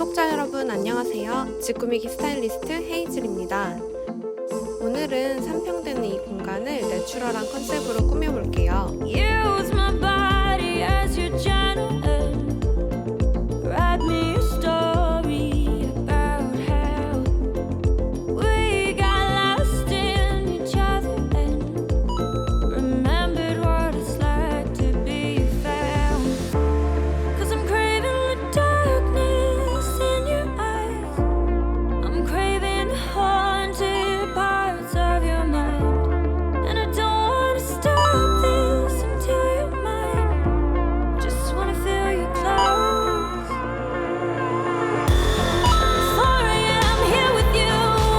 구독자 여러분 안녕하세요. 집 꾸미기 스타일리스트 헤이즐입니다. 오늘은 산평되는 이 공간을 내추럴한 컨셉으로 꾸며볼게요. Use my body as your channel. Write me a story about how we got lost in each other and remembered what it's like to be found. 'Cause I'm craving the darkness in your eyes. I'm craving the haunted parts of your mind. And I don't wanna stop this until you're mine. Just wanna feel you close. 4 a.m. here with you.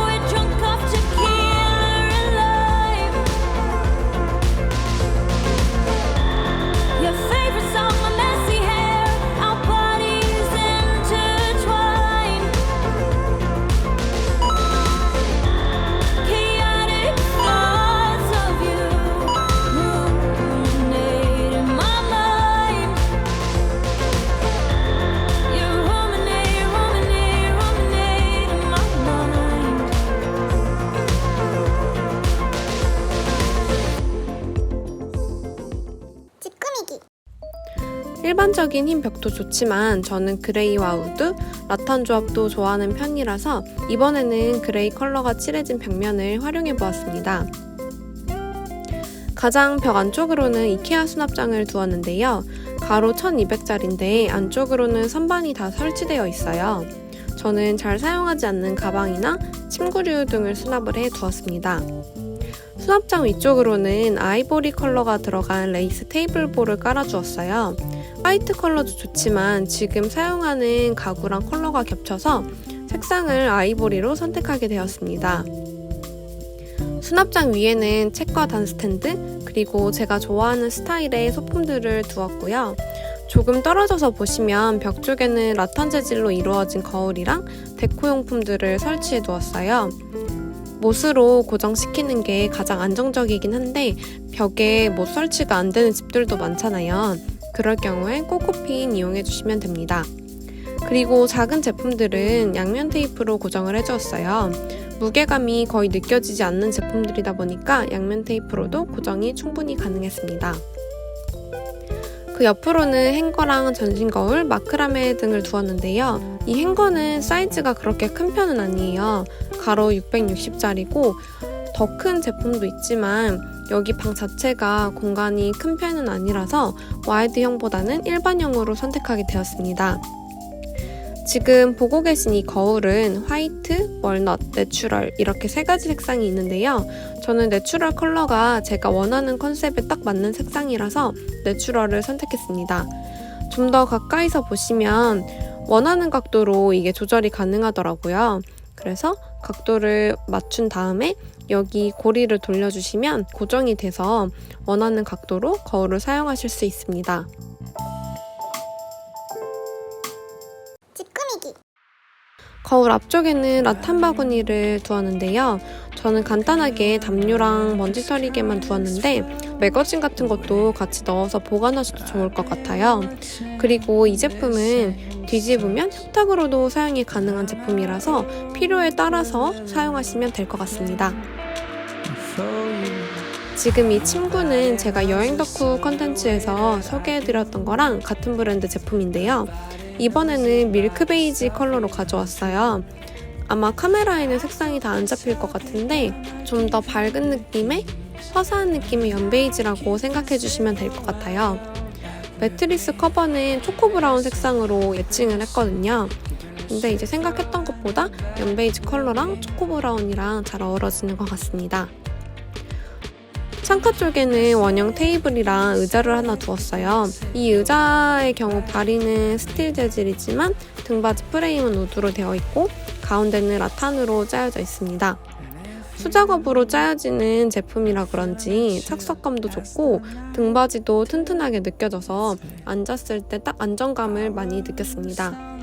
We're drunk off tequila and lime. Your favorite song, my messy hair. Our bodies intertwine. Chaotic thoughts of you ruminate in my mind. You ruminate, ruminate, ruminate in my mind. 집 꾸미기. 일반적인 흰 벽도 좋지만 저는 그레이와 우드, 라탄 조합도 좋아하는 편이라서 이번에는 그레이 컬러가 칠해진 벽면을 활용해 보았습니다. 가장 벽 안쪽으로는 이케아 수납장을 두었는데요. 가로 1200짜리인데 안쪽으로는 선반이 다 설치되어 있어요. 저는 잘 사용하지 않는 가방이나 침구류 등을 수납을 해 두었습니다. 수납장 위쪽으로는 아이보리 컬러가 들어간 레이스 테이블볼을 깔아주었어요. 화이트 컬러도 좋지만 지금 사용하는 가구랑 컬러가 겹쳐서 색상을 아이보리로 선택하게 되었습니다. 수납장 위에는 책과 단 스탠드, 그리고 제가 좋아하는 스타일의 소품들을 두었고요. 조금 떨어져서 보시면 벽 쪽에는 라탄 재질로 이루어진 거울이랑 데코용품들을 설치해 두었어요. 못으로 고정시키는 게 가장 안정적이긴 한데 벽에 못 설치가 안 되는 집들도 많잖아요. 그럴 경우에 꼬꼬핀 이용해 주시면 됩니다. 그리고 작은 제품들은 양면 테이프로 고정을 해주었어요. 무게감이 거의 느껴지지 않는 제품들이다 보니까 양면 테이프로도 고정이 충분히 가능했습니다. 그 옆으로는 행거랑 전신 거울, 마크라메 등을 두었는데요. 이 행거는 사이즈가 그렇게 큰 편은 아니에요. 가로 660짜리고 더 큰 제품도 있지만 여기 방 자체가 공간이 큰 편은 아니라서 와이드형보다는 일반형으로 선택하게 되었습니다. 지금 보고 계신 이 거울은 화이트, 월넛, 내추럴 이렇게 3가지 색상이 있는데요. 저는 내추럴 컬러가 제가 원하는 컨셉에 딱 맞는 색상이라서 내추럴을 선택했습니다. 좀 더 가까이서 보시면 원하는 각도로 이게 조절이 가능하더라고요. 그래서 각도를 맞춘 다음에 여기 고리를 돌려주시면 고정이 돼서 원하는 각도로 거울을 사용하실 수 있습니다. 집 꾸미기. 거울 앞쪽에는 라탄 바구니를 두었는데요. 저는 간단하게 담요랑 먼지 털이개만 두었는데 매거진 같은 것도 같이 넣어서 보관하셔도 좋을 것 같아요. 그리고 이 제품은 뒤집으면 협탁으로도 사용이 가능한 제품이라서 필요에 따라서 사용하시면 될 것 같습니다. 지금 이 침구는 제가 여행 덕후 컨텐츠에서 소개해드렸던 거랑 같은 브랜드 제품인데요. 이번에는 밀크 베이지 컬러로 가져왔어요. 아마 카메라에는 색상이 다 안 잡힐 것 같은데 좀 더 밝은 느낌의 화사한 느낌의 연베이지라고 생각해 주시면 될 것 같아요. 매트리스 커버는 초코브라운 색상으로 예칭을 했거든요. 근데 이제 생각했던 것보다 연베이지 컬러랑 초코브라운이랑 잘 어우러지는 것 같습니다. 창가 쪽에는 원형 테이블이랑 의자를 하나 두었어요. 이 의자의 경우 바리는 스틸 재질이지만 등받이 프레임은 우드로 되어 있고 가운데는 라탄으로 짜여져 있습니다. 수작업으로 짜여지는 제품이라 그런지 착석감도 좋고 등받이도 튼튼하게 느껴져서 앉았을 때 딱 안정감을 많이 느꼈습니다.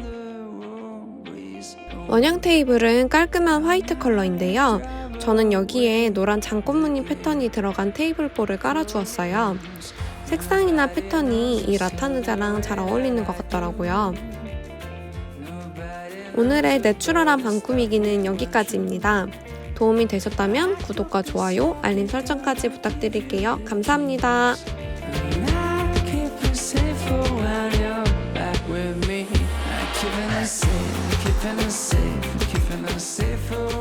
원형 테이블은 깔끔한 화이트 컬러인데요. 저는 여기에 노란 장꽃무늬 패턴이 들어간 테이블볼을 깔아주었어요. 색상이나 패턴이 이 라탄 의자랑 잘 어울리는 것 같더라고요. 오늘의 내추럴한 방 꾸미기는 여기까지입니다. 도움이 되셨다면 구독과 좋아요, 알림 설정까지 부탁드릴게요. 감사합니다. Keeping it safe when you're back with me. Keeping it safe, keeping it safe, keeping it safe.